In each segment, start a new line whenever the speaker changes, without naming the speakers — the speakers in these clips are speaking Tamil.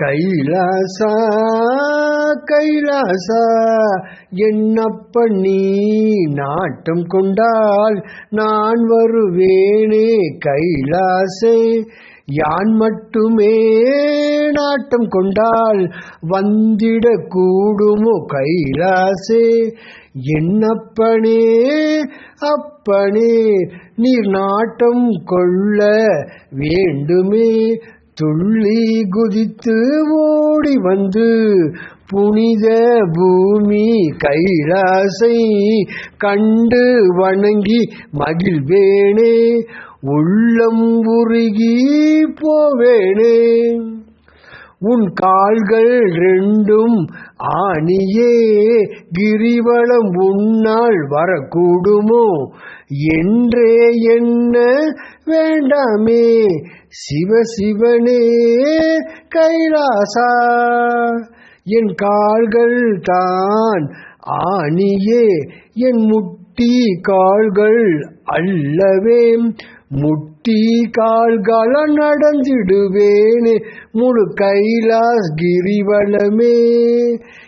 கைலாசா கைலாசா என்னப்ப நீ நாட்டம் கொண்டால் நான் வருவேனே கைலாசே. யான் மட்டுமே நாட்டம் கொண்டால் வந்திட கூடுமோ கைலாசே. என்னப்பனே அப்பனே நீர் நாட்டம் கொள்ள வேண்டுமே. துள்ளி குதித்து ஓடி வந்து புனித பூமி கைலாசை கண்டு வணங்கி மகிழ்வேனே. உள்ளம் உருகி போவேனே. உன் கால்கள் ரெண்டும் ஆணியே கிரிவலம் உன்னால் வரக்கூடுமோ என்றே என்ன வேண்டாமே. சிவசிவனே கைலாசா என் கால்கள் தான் ஆணியே என் முட்டி கால்கள் அல்லவே. முட்டி கால்கள நடந்திடுவேனே முழு கைலாஸ் கிரிவலமே.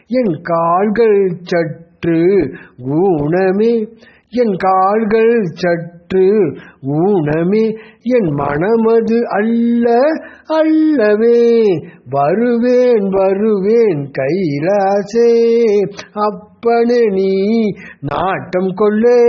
என் கால்கள் சற்று ஊனமே என் கால்கள் சற்று ஊனமே. என் மனமது அல்ல அல்லவே. வருவேன் வருவேன் கைலாசே அப்பனே நீ நாட்டம் கொள்ளே.